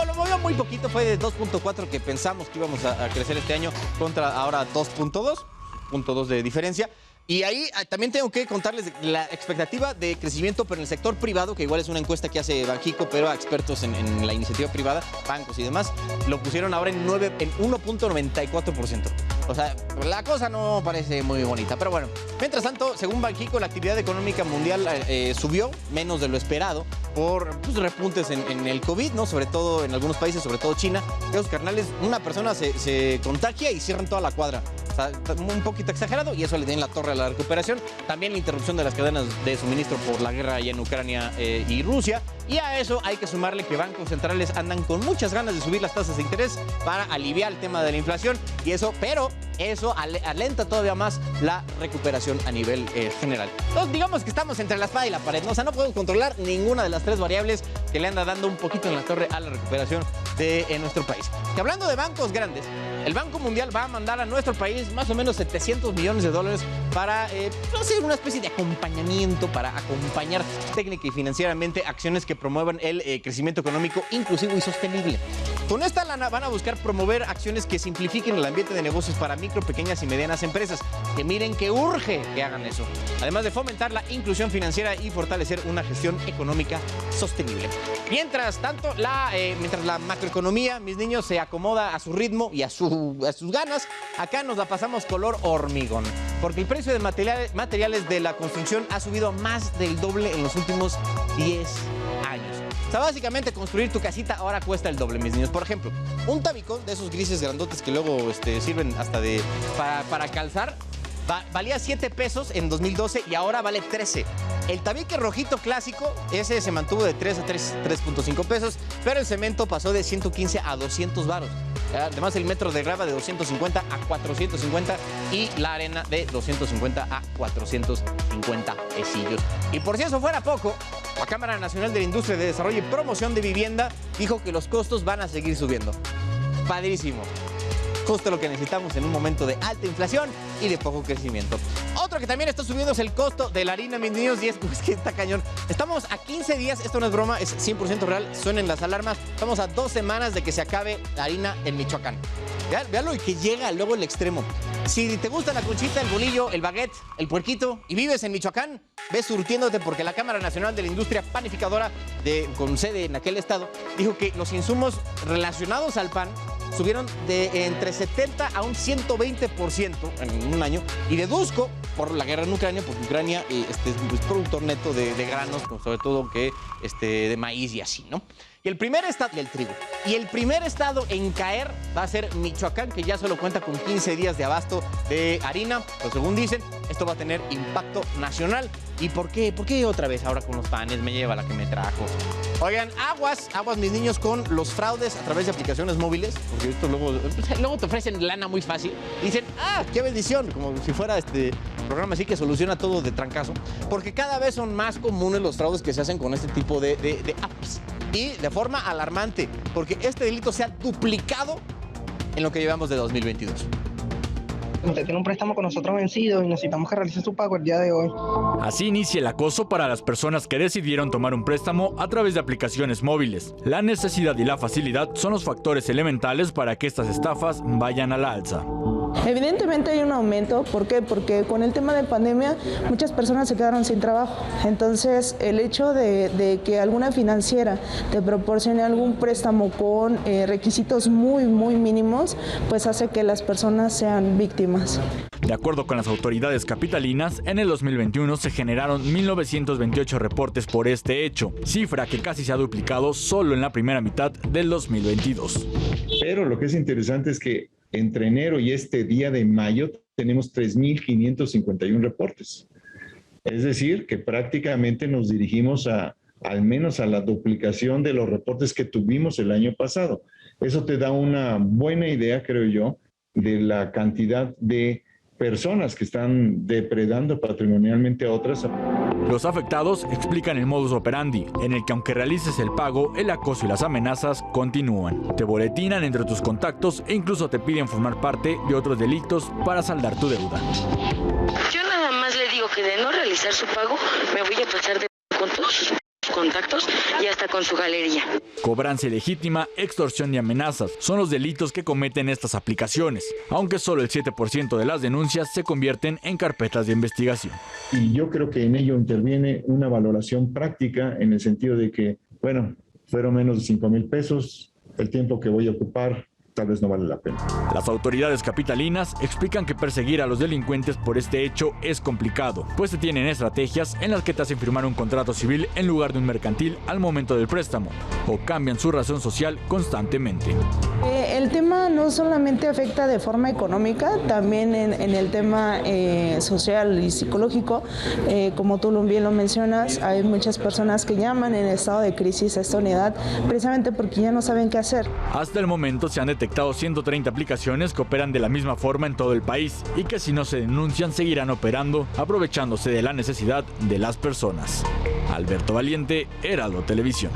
A: Lo movió muy poquito, fue de 2.4 que pensamos que íbamos a crecer este año contra ahora 2.2 de diferencia. Y ahí también tengo que contarles la expectativa de crecimiento, pero en el sector privado, que igual es una encuesta que hace Banxico, pero a expertos en la iniciativa privada, bancos y demás, lo pusieron ahora en 1.94%. O sea, la cosa no parece muy bonita, pero bueno. Mientras tanto, según Banxico, la actividad económica mundial subió menos de lo esperado por repuntes en el COVID, ¿no? Sobre todo en algunos países, sobre todo China. Esos carnales, una persona se contagia y cierran toda la cuadra. O sea, un poquito exagerado y eso le tiene la torre a la recuperación. También la interrupción de las cadenas de suministro por la guerra allá en Ucrania y Rusia. Y a eso hay que sumarle que bancos centrales andan con muchas ganas de subir las tasas de interés para aliviar el tema de la inflación. Y eso, pero eso alenta todavía más la recuperación a nivel general. Entonces, digamos que estamos entre la espada y la pared, ¿no? O sea, no podemos controlar ninguna de las tres variables que le anda dando un poquito en la torre a la recuperación de nuestro país. Que hablando de bancos grandes, el Banco Mundial va a mandar a nuestro país más o menos $700 millones para hacer una especie de acompañamiento, para acompañar técnica y financieramente acciones que promuevan el crecimiento económico inclusivo y sostenible. Con esta lana van a buscar promover acciones que simplifiquen el ambiente de negocios para micro, pequeñas y medianas empresas, que miren que urge que hagan eso, además de fomentar la inclusión financiera y fortalecer una gestión económica sostenible. Mientras tanto, mientras la macroeconomía, mis niños, se acomoda a su ritmo y a sus ganas, acá nos la pasamos color hormigón, porque el precio de materiales de la construcción ha subido más del doble en los últimos 10 años. O sea, básicamente construir tu casita ahora cuesta el doble, mis niños. Por ejemplo, un tabicón de esos grises grandotes que luego sirven hasta para calzar, valía 7 pesos en 2012 y ahora vale 13. El tabique rojito clásico, ese se mantuvo de 3 a 3.5 pesos, pero el cemento pasó de 115 a 200 varos. Además, el metro de grava de 250 a 450 y la arena de 250 a 450 pesillos. Y por si eso fuera poco, la Cámara Nacional de la Industria de Desarrollo y Promoción de Vivienda dijo que los costos van a seguir subiendo. Padrísimo. Justo lo que necesitamos en un momento de alta inflación y de poco crecimiento. Otro que también está subiendo es el costo de la harina, mis niños, y es que está cañón. Estamos a 15 días, esto no es broma, es 100% real, suenen las alarmas. Estamos a 2 semanas de que se acabe la harina en Michoacán. Véalo y que llega luego el extremo. Si te gusta la conchita, el bolillo, el baguette, el puerquito y vives en Michoacán, ve surtiéndote porque la Cámara Nacional de la Industria Panificadora, con sede en aquel estado, dijo que los insumos relacionados al pan subieron de entre 70 a un 120% en un año, y deduzco por la guerra en Ucrania, porque Ucrania es productor neto de granos, sobre todo que de maíz y así, ¿no? Y el primer estado, y el trigo. Y el primer estado en caer va a ser Michoacán, que ya solo cuenta con 15 días de abasto de harina. Pero según dicen, esto va a tener impacto nacional. ¿Y por qué? ¿Por qué otra vez ahora con los panes? Me lleva la que me trajo. Oigan, aguas mis niños con los fraudes a través de aplicaciones móviles, porque esto luego te ofrecen lana muy fácil. Dicen, qué bendición, como si fuera programa así que soluciona todo de trancazo. Porque cada vez son más comunes los fraudes que se hacen con este tipo de apps. Y de forma alarmante, porque este delito se ha duplicado en lo que llevamos de 2022.
G: Usted tiene un préstamo con nosotros vencido y necesitamos que realice su pago el día de hoy.
H: Así inicia el acoso para las personas que decidieron tomar un préstamo a través de aplicaciones móviles. La necesidad y la facilidad son los factores elementales para que estas estafas vayan a la alza.
G: Evidentemente hay un aumento, ¿por qué? Porque con el tema de pandemia muchas personas se quedaron sin trabajo, entonces el hecho de que alguna financiera te proporcione algún préstamo con requisitos muy mínimos, pues hace que las personas sean víctimas.
H: De acuerdo con las autoridades capitalinas, en el 2021 se generaron 1.928 reportes por este hecho, cifra que casi se ha duplicado solo en la primera mitad del 2022.
I: Pero lo que es interesante es que entre enero y este día de mayo tenemos 3.551 reportes. Es decir, que prácticamente nos dirigimos al menos a la duplicación de los reportes que tuvimos el año pasado. Eso te da una buena idea, creo yo, de la cantidad de personas que están depredando patrimonialmente a otras.
H: Los afectados explican el modus operandi, en el que aunque realices el pago, el acoso y las amenazas continúan. Te boletinan entre tus contactos e incluso te piden formar parte de otros delitos para saldar tu deuda.
J: Yo nada más le digo que de no realizar su pago, me voy a pasar de con todos sus contactos y hasta con su galería.
H: Cobranza ilegítima, extorsión y amenazas son los delitos que cometen estas aplicaciones, aunque solo el 7% de las denuncias se convierten en carpetas de investigación.
I: Y yo creo que en ello interviene una valoración práctica en el sentido de que, bueno, fueron menos de 5,000 pesos, el tiempo que voy a ocupar tal vez no vale la pena.
H: Las autoridades capitalinas explican que perseguir a los delincuentes por este hecho es complicado, pues se tienen estrategias en las que te hacen firmar un contrato civil en lugar de un mercantil al momento del préstamo, o cambian su razón social constantemente.
G: El tema no solamente afecta de forma económica, también en el tema social y psicológico. Como tú bien lo mencionas, hay muchas personas que llaman en estado de crisis a esta unidad precisamente porque ya no saben qué hacer.
H: Hasta el momento se han detectado 130 aplicaciones que operan de la misma forma en todo el país y que si no se denuncian seguirán operando, aprovechándose de la necesidad de las personas. Alberto Valiente, Heraldo Televisión.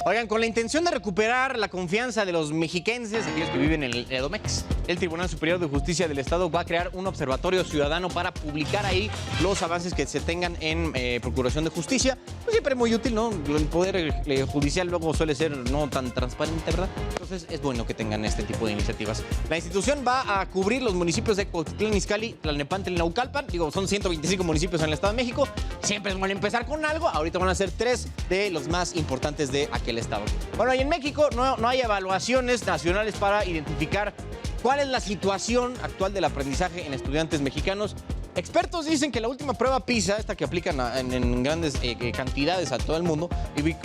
A: Oigan, con la intención de recuperar la confianza de los mexiquenses, aquellos que viven en el Edomex, el Tribunal Superior de Justicia del Estado va a crear un observatorio ciudadano para publicar ahí los avances que se tengan en procuración de justicia. Pues siempre muy útil, ¿no? El poder judicial luego suele ser no tan transparente, ¿verdad? Entonces es bueno que tengan este tipo de iniciativas. La institución va a cubrir los municipios de Cuautitlán Izcalli, Tlalnepantla y Naucalpan. Digo, son 125 municipios en el Estado de México. Siempre es bueno empezar con algo. Ahorita van a ser 3 de los más importantes de aquel estado. Bueno, y en México no hay evaluaciones nacionales para identificar cuál es la situación actual del aprendizaje en estudiantes mexicanos. Expertos dicen que la última prueba PISA, esta que aplican en grandes cantidades a todo el mundo,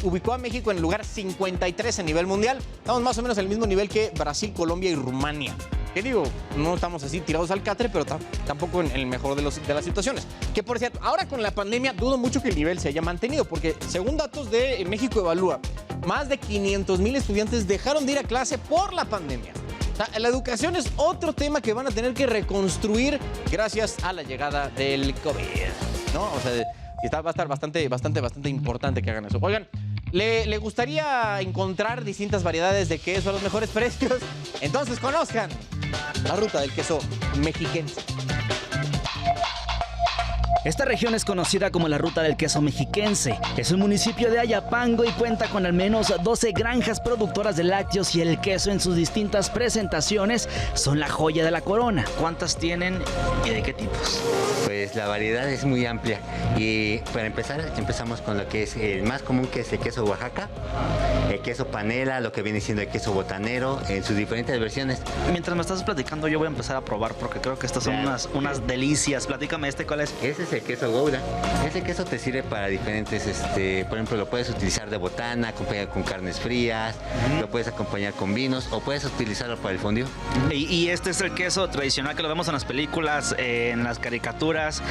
A: ubicó a México en el lugar 53 a nivel mundial. Estamos más o menos en el mismo nivel que Brasil, Colombia y Rumania. Que digo, no estamos así tirados al catre, pero tampoco en el mejor de las situaciones. Que por cierto, ahora con la pandemia dudo mucho que el nivel se haya mantenido, porque según datos de México Evalúa, más de 500,000 estudiantes dejaron de ir a clase por la pandemia. O sea, la educación es otro tema que van a tener que reconstruir gracias a la llegada del COVID, ¿no? O sea, va a estar bastante importante que hagan eso. Oigan, ¿le gustaría encontrar distintas variedades de queso a los mejores precios? Entonces conozcan la ruta del queso mexiquense.
B: Esta región es conocida como la Ruta del Queso Mexiquense. Es un municipio de Ayapango y cuenta con al menos 12 granjas productoras de lácteos y el queso en sus distintas presentaciones son la joya de la corona. ¿Cuántas tienen y de qué tipos?
K: Pues la variedad es muy amplia y para empezar empezamos con lo que es el más común, que es el queso Oaxaca, el queso panela, lo que viene siendo el queso botanero en sus diferentes versiones.
B: Mientras me estás platicando yo voy a empezar a probar porque creo que estas son unas delicias. Platícame ¿cuál es?
K: Ese es el queso Gouda. Ese queso te sirve para diferentes, por ejemplo, lo puedes utilizar de botana, acompañar con carnes frías, lo puedes acompañar con vinos o puedes utilizarlo para el fondue.
B: Y este es el queso tradicional que lo vemos en las películas, en las caricaturas,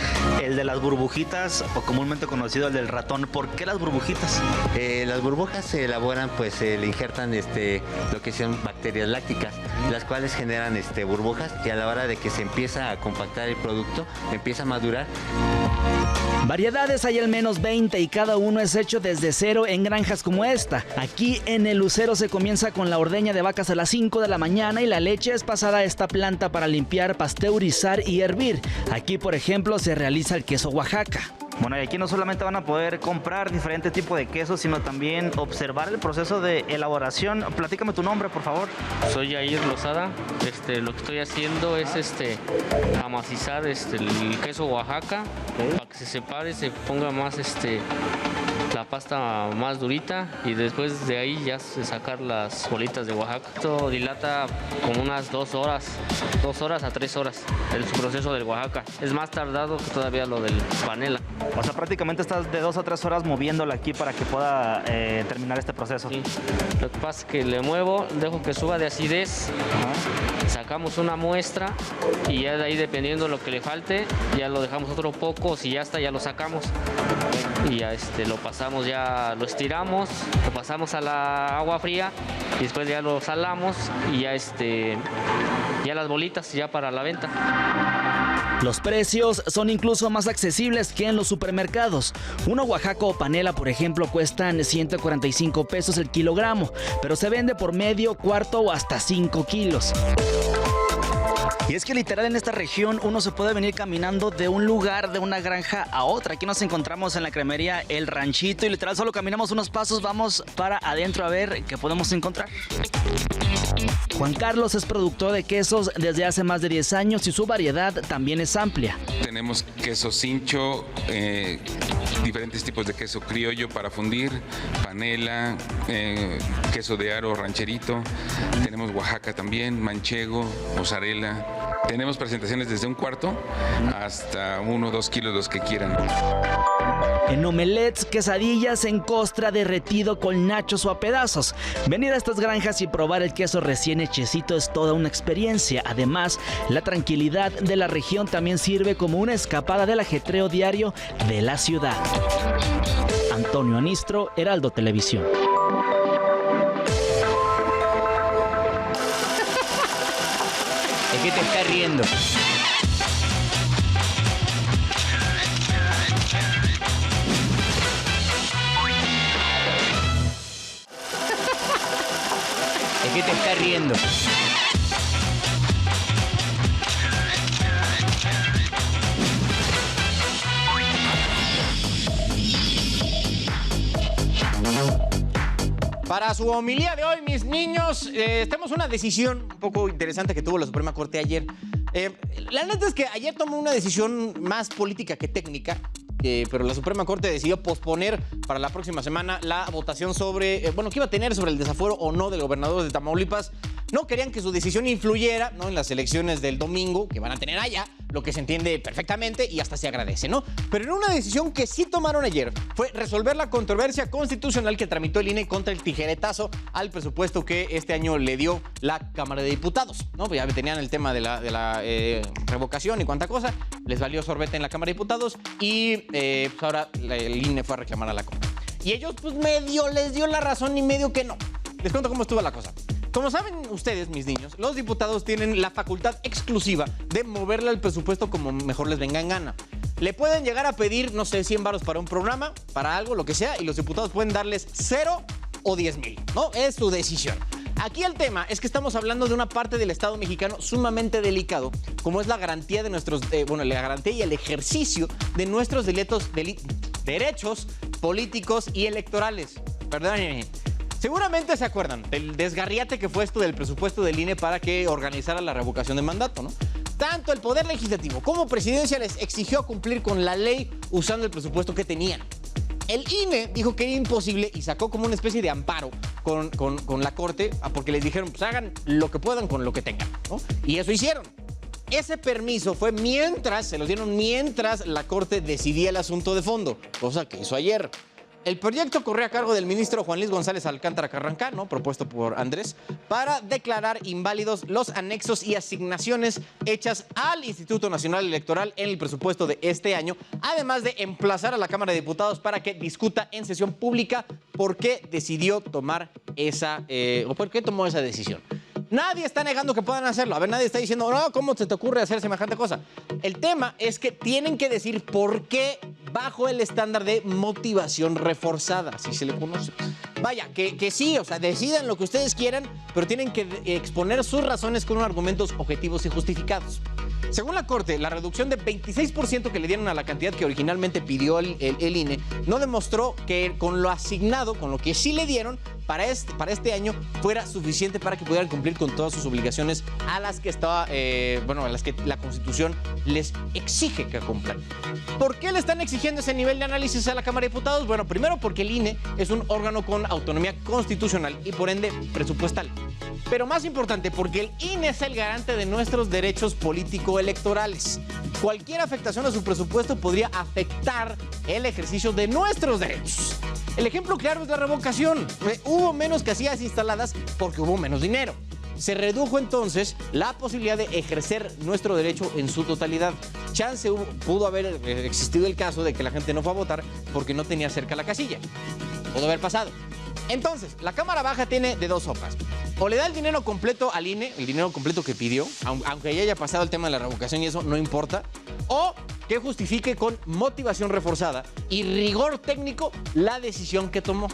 B: el de las burbujitas o comúnmente conocido el del ratón. ¿Por qué las burbujitas?
K: Las burbujas se elaboran, pues le injertan lo que son bacterias lácticas, las cuales generan burbujas y a la hora de que se empieza a compactar el producto, empieza a madurar.
B: Variedades hay al menos 20 y cada uno es hecho desde cero en granjas como esta. Aquí en el Lucero se comienza con la ordeña de vacas a las 5 de la mañana y la leche es pasada a esta planta para limpiar, pasteurizar y hervir. Aquí, por ejemplo, se realiza el queso Oaxaca.
L: Bueno, y aquí no solamente van a poder comprar diferentes tipos de quesos, sino también observar el proceso de elaboración. Platícame tu nombre, por favor.
M: Soy Jair Lozada. Lo que estoy haciendo es amacizar el queso Oaxaca, para que se separe, se ponga más la pasta más durita, y después de ahí ya sacar las bolitas de Oaxaca. Esto dilata como unas 2 horas a 3 horas el proceso del Oaxaca. Es más tardado que todavía lo del panela.
L: O sea, prácticamente estás de 2 a 3 horas moviéndola aquí para que pueda terminar este proceso.
M: Sí. Lo que pasa es que le muevo, dejo que suba de acidez, sacamos una muestra y ya de ahí, dependiendo de lo que le falte, ya lo dejamos otro poco. Si ya está, ya lo sacamos y ya lo pasamos, ya lo estiramos, lo pasamos a la agua fría y después ya lo salamos y ya ya las bolitas ya para la venta.
B: Los precios son incluso más accesibles que en los supermercados. Una Oaxaca o panela, por ejemplo, cuestan 145 pesos el kilogramo, pero se vende por medio, cuarto o hasta 5 kilos. Y es que literal en esta región uno se puede venir caminando de un lugar, de una granja a otra. Aquí nos encontramos en la cremería El Ranchito y literal solo caminamos unos pasos, vamos para adentro a ver qué podemos encontrar. Juan Carlos es productor de quesos desde hace más de 10 años y su variedad también es amplia.
N: Tenemos queso cincho, diferentes tipos de queso criollo para fundir, panela, queso de aro rancherito, tenemos Oaxaca también, manchego, mozzarella. Tenemos presentaciones desde 1/4 hasta 1 o 2 kilos, los que quieran.
B: En omelets, quesadillas en costra, derretido con nachos o a pedazos. Venir a estas granjas y probar el queso recién hechecito es toda una experiencia. Además, la tranquilidad de la región también sirve como una escapada del ajetreo diario de la ciudad. Antonio Anistro, Heraldo Televisión.
A: ¿De qué te estás riendo? ¿De qué te estás riendo? Para su homilía de hoy, mis niños, tenemos una decisión un poco interesante que tuvo la Suprema Corte ayer. La neta es que ayer tomó una decisión más política que técnica, pero la Suprema Corte decidió posponer para la próxima semana la votación sobre, que iba a tener sobre el desafuero o no del gobernador de Tamaulipas. No querían que su decisión influyera, ¿no?, en las elecciones del domingo que van a tener allá, lo que se entiende perfectamente y hasta se agradece, ¿no? Pero en una decisión que sí tomaron ayer fue resolver la controversia constitucional que tramitó el INE contra el tijeretazo al presupuesto que este año le dio la Cámara de Diputados, ¿no? Pues ya tenían el tema de la revocación y cuánta cosa, les valió sorbete en la Cámara de Diputados y pues ahora el INE fue a reclamar a la Corte. Y ellos pues medio les dio la razón y medio que no. Les cuento cómo estuvo la cosa. Como saben ustedes, mis niños, los diputados tienen la facultad exclusiva de moverle al presupuesto como mejor les venga en gana. Le pueden llegar a pedir, no sé, 100 varos para un programa, para algo, lo que sea, y los diputados pueden darles 0 o 10,000, ¿no? Es su decisión. Aquí el tema es que estamos hablando de una parte del Estado mexicano sumamente delicado, como es la garantía de nuestros, la garantía y el ejercicio de nuestros derechos políticos y electorales. Perdónenme. Seguramente se acuerdan del desgarriate que fue esto del presupuesto del INE para que organizara la revocación de mandato, ¿no? Tanto el Poder Legislativo como Presidencia les exigió cumplir con la ley usando el presupuesto que tenían. El INE dijo que era imposible y sacó como una especie de amparo con la Corte porque les dijeron, pues hagan lo que puedan con lo que tengan, ¿no? Y eso hicieron. Ese permiso fue se los dieron mientras la Corte decidía el asunto de fondo, cosa que hizo ayer. El proyecto corrió a cargo del ministro Juan Luis González Alcántara Carrancá, ¿no?, propuesto por Andrés, para declarar inválidos los anexos y asignaciones hechas al Instituto Nacional Electoral en el presupuesto de este año, además de emplazar a la Cámara de Diputados para que discuta en sesión pública por qué decidió tomar por qué tomó esa decisión. Nadie está negando que puedan hacerlo. A ver, nadie está diciendo, no, ¿cómo se te ocurre hacer semejante cosa? El tema es que tienen que decir por qué bajo el estándar de motivación reforzada, así se le conoce. Vaya, que sí, o sea, decidan lo que ustedes quieran, pero tienen que exponer sus razones con argumentos objetivos y justificados. Según la Corte, la reducción de 26% que le dieron a la cantidad que originalmente pidió el INE no demostró que con lo asignado, con lo que sí le dieron para este año, fuera suficiente para que pudieran cumplir con todas sus obligaciones a las que a las que la Constitución les exige que cumplan. ¿Por qué le están exigiendo ese nivel de análisis a la Cámara de Diputados? Bueno, primero porque el INE es un órgano con autonomía constitucional y por ende presupuestal. Pero más importante, porque el INE es el garante de nuestros derechos político-electorales. Cualquier afectación a su presupuesto podría afectar el ejercicio de nuestros derechos. El ejemplo claro es la revocación. Hubo menos casillas instaladas porque hubo menos dinero. Se redujo entonces la posibilidad de ejercer nuestro derecho en su totalidad. Pudo haber existido el caso de que la gente no fue a votar porque no tenía cerca la casilla. Pudo haber pasado. Entonces, la Cámara Baja tiene de dos sopas. O le da el dinero completo al INE, el dinero completo que pidió, aunque ya haya pasado el tema de la revocación y eso no importa, o que justifique con motivación reforzada y rigor técnico la decisión que tomó.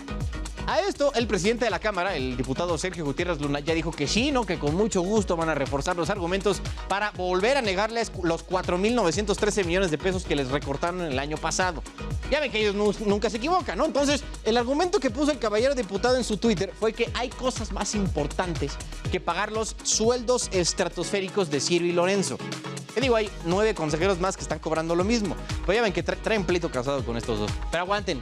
A: A esto, el presidente de la Cámara, el diputado Sergio Gutiérrez Luna, ya dijo que sí, ¿no? Que con mucho gusto van a reforzar los argumentos para volver a negarles los 4.913 millones de pesos que les recortaron el año pasado. Ya ven que ellos nunca se equivocan, ¿no? Entonces, el argumento que puso el caballero diputado en su Twitter fue que hay cosas más importantes que pagar los sueldos estratosféricos de Ciro y Lorenzo. Te digo, hay 9 consejeros más que están cobrando lo mismo. Pues ya ven que traen pleito casado con estos dos. Pero aguanten.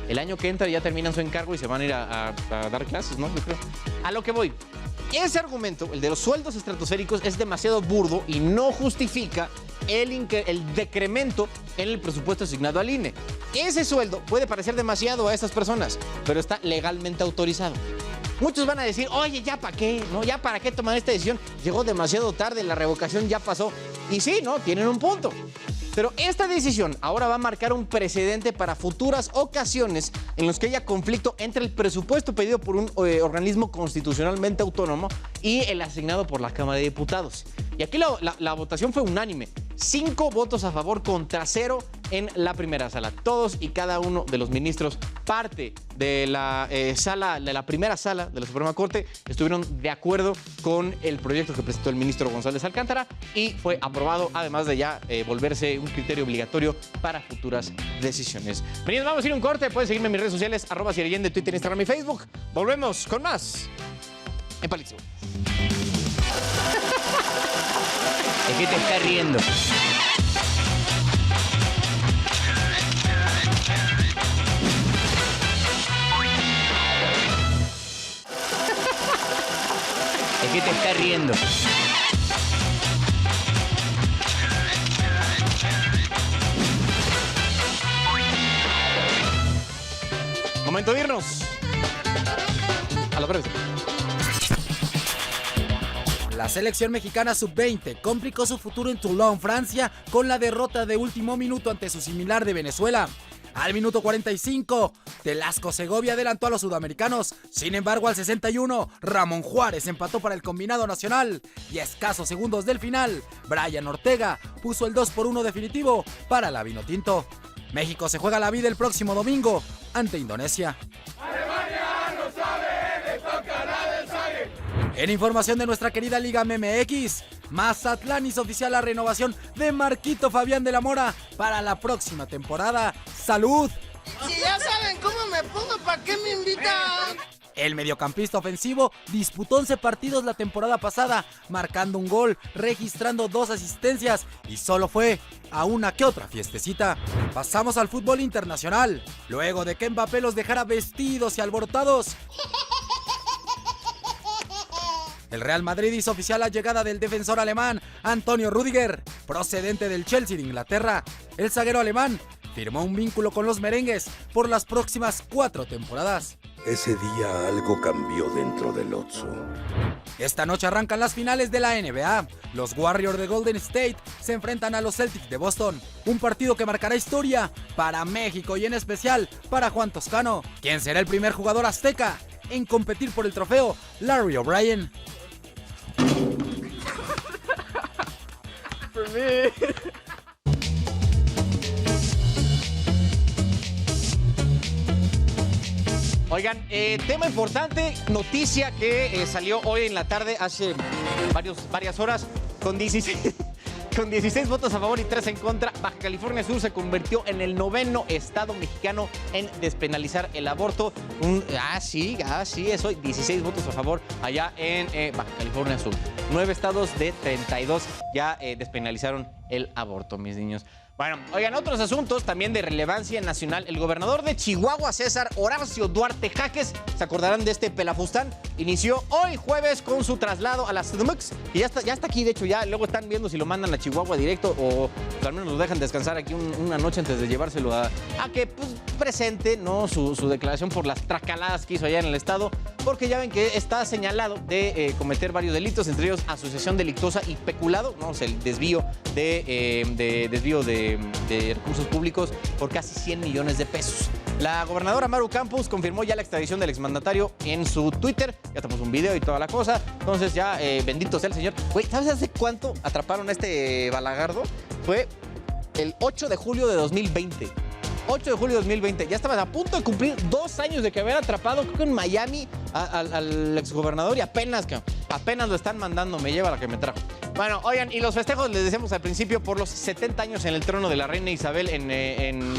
A: El año que entra ya terminan su encargo y se van a ir a dar clases, ¿no? Yo creo. A lo que voy. Ese argumento, el de los sueldos estratosféricos, es demasiado burdo y no justifica el decremento en el presupuesto asignado al INE. Ese sueldo puede parecer demasiado a estas personas, pero está legalmente autorizado. Muchos van a decir, oye, ¿ya para qué? ¿No? ¿Ya para qué tomar esta decisión? Llegó demasiado tarde, la revocación ya pasó. Y sí, ¿no? Tienen un punto. Pero esta decisión ahora va a marcar un precedente para futuras ocasiones en los que haya conflicto entre el presupuesto pedido por un organismo constitucionalmente autónomo y el asignado por la Cámara de Diputados. Y aquí la votación fue unánime. 5 votos a favor contra 0 en la primera sala. Todos y cada uno de los ministros, parte de la primera sala de la Suprema Corte, estuvieron de acuerdo con el proyecto que presentó el ministro González Alcántara y fue aprobado, además de ya volverse un criterio obligatorio para futuras decisiones. Venidos, vamos a ir a un corte. Pueden seguirme en mis redes sociales, @CiarAllende, Twitter, Instagram y Facebook. Volvemos con más en Palitos.
O: ¿De qué te estás riendo? ¿De qué te estás riendo?
A: Momento de irnos. A la breve.
P: La selección mexicana sub-20 complicó su futuro en Toulon, Francia, con la derrota de último minuto ante su similar de Venezuela. Al minuto 45, Telasco Segovia adelantó a los sudamericanos. Sin embargo, al 61, Ramón Juárez empató para el combinado nacional. Y a escasos segundos del final, Brian Ortega puso el 2-1 definitivo para la Vinotinto. México se juega la vida el próximo domingo ante Indonesia. En información de nuestra querida Liga MX, Mazatlán hizo oficial la renovación de Marquito Fabián de la Mora para la próxima temporada. ¡Salud!
Q: Si ya saben cómo me pongo, ¿para qué me invitan?
P: El mediocampista ofensivo disputó 11 partidos la temporada pasada, marcando un gol, registrando 2 asistencias y solo fue a una que otra fiestecita. Pasamos al fútbol internacional. Luego de que Mbappé los dejara vestidos y alborotados, el Real Madrid hizo oficial la llegada del defensor alemán Antonio Rüdiger, procedente del Chelsea de Inglaterra. El zaguero alemán firmó un vínculo con los merengues por las próximas 4 temporadas.
R: Ese día algo cambió dentro del Otso.
P: Esta noche arrancan las finales de la NBA. Los Warriors de Golden State se enfrentan a los Celtics de Boston. Un partido que marcará historia para México y en especial para Juan Toscano, quien será el primer jugador azteca en competir por el trofeo Larry O'Brien.
A: Oigan, tema importante, noticia que salió hoy en la tarde, hace varias horas, con 16 Con 16 votos a favor y 3 en contra, Baja California Sur se convirtió en el 9º estado mexicano en despenalizar el aborto. Sí, eso, 16 votos a favor allá en Baja California Sur. 9 estados de 32 ya despenalizaron el aborto, mis niños. Bueno, oigan, otros asuntos también de relevancia nacional. El gobernador de Chihuahua, César Horacio Duarte Jaques, se acordarán de este pelafustán, inició hoy jueves con su traslado a la CDMX y ya está aquí, de hecho, ya luego están viendo si lo mandan a Chihuahua directo o al menos lo dejan descansar aquí una noche antes de llevárselo a que pues, presente, ¿no? su declaración por las tracaladas que hizo allá en el estado, porque ya ven que está señalado de cometer varios delitos, entre ellos asociación delictuosa y peculado, ¿no? O sea, el desvío de recursos públicos por casi 100 millones de pesos. La gobernadora Maru Campos confirmó ya la extradición del exmandatario en su Twitter. Ya tenemos un video y toda la cosa. Entonces ya, bendito sea el señor. Güey, ¿sabes hace cuánto atraparon a este balagardo? Fue el 8 de julio de 2020. 8 de julio de 2020. Ya estaban a punto de cumplir 2 años de que haber atrapado, creo que en Miami, al exgobernador y apenas lo están mandando. Me lleva la que me trajo. Bueno, oigan, y los festejos, les decíamos al principio, por los 70 años en el trono de la reina Isabel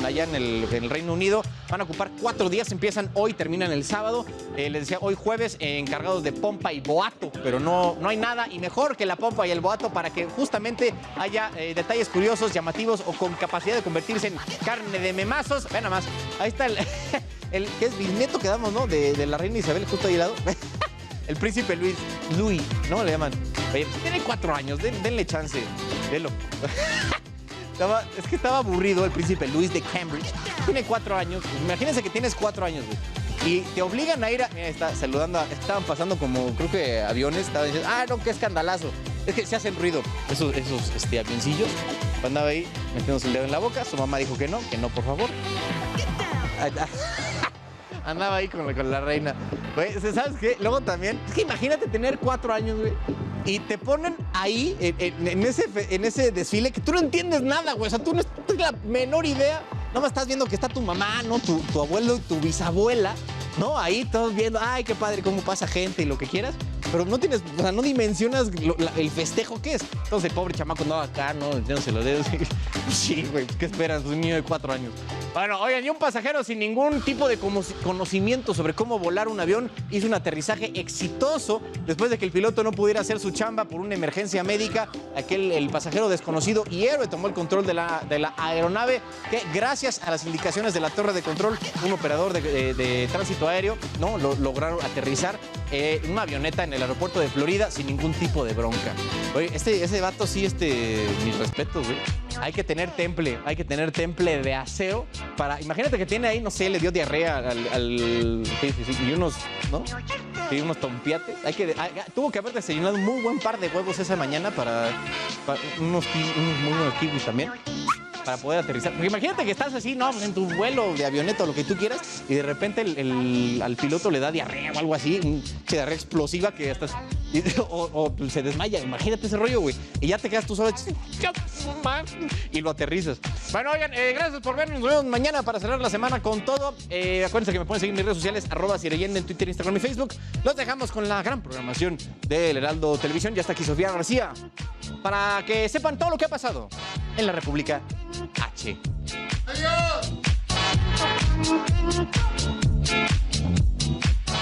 A: allá en el Reino Unido. Van a ocupar 4 días, empiezan hoy, terminan el sábado. Les decía, hoy jueves, encargados de pompa y boato, pero no hay nada y mejor que la pompa y el boato para que justamente haya detalles curiosos, llamativos o con capacidad de convertirse en carne de memazos. Vean nada más, ahí está el que es bisnieto que damos, ¿no? De la reina Isabel, justo ahí al lado. El príncipe Luis, ¿no? Le llaman. Oye, tiene 4 años, denle chance. Denlo. Es que estaba aburrido el príncipe Luis de Cambridge. Tiene 4 años. Imagínense que tienes 4 años, güey. Y te obligan a ir a... Mira, está saludando. Estaban pasando como, creo que aviones. Estaban diciendo, no, qué escandalazo. Es que se hacen ruido esos avioncillos. Andaba ahí metiéndose el dedo en la boca. Su mamá dijo que no, por favor. Andaba ahí con la reina. Güey, ¿sabes qué? Luego también, es que imagínate tener 4 años, güey, y te ponen ahí en ese desfile que tú no entiendes nada, güey. O sea, tú no tienes la menor idea. No más estás viendo que está tu mamá, ¿no? Tu abuelo y tu bisabuela, ¿no? Ahí todos viendo, ay, qué padre, cómo pasa gente y lo que quieras. Pero no tienes, o sea, no dimensionas el festejo que es. Entonces el pobre chamaco andaba acá, ¿no? Metiéndose los dedos. Sí, güey, ¿qué esperas? Un niño de 4 años. Bueno, oigan, y un pasajero sin ningún tipo de conocimiento sobre cómo volar un avión hizo un aterrizaje exitoso después de que el piloto no pudiera hacer su chamba por una emergencia médica. El pasajero desconocido y héroe tomó el control de la aeronave que, gracias a las indicaciones de la torre de control, un operador de tránsito aéreo, ¿no? Lograron aterrizar una avioneta en el aeropuerto de Florida sin ningún tipo de bronca. Oye, ese vato sí, mis respetos, güey. Hay que tener temple de aseo para... Imagínate que tiene ahí, no sé, le dio diarrea y unos, ¿no? Y unos tompiates. Tuvo que haber desayunado un muy buen par de huevos esa mañana para unos muy buenos kiwis también, para poder aterrizar. Porque imagínate que estás así, ¿no? En tu vuelo de avioneta o lo que tú quieras, y de repente al piloto le da diarrea o algo así, una diarrea explosiva que hasta... O se desmaya. Imagínate ese rollo, güey. Y ya te quedas tú solo y lo aterrizas. Bueno, oigan, gracias por vernos. Nos vemos mañana para cerrar la semana con todo. Acuérdense que me pueden seguir en mis redes sociales, @Sireyenda en Twitter, Instagram y Facebook. Los dejamos con la gran programación del Heraldo Televisión. Ya está aquí Sofía García para que sepan todo lo que ha pasado en la República H.
Q: ¡Adiós!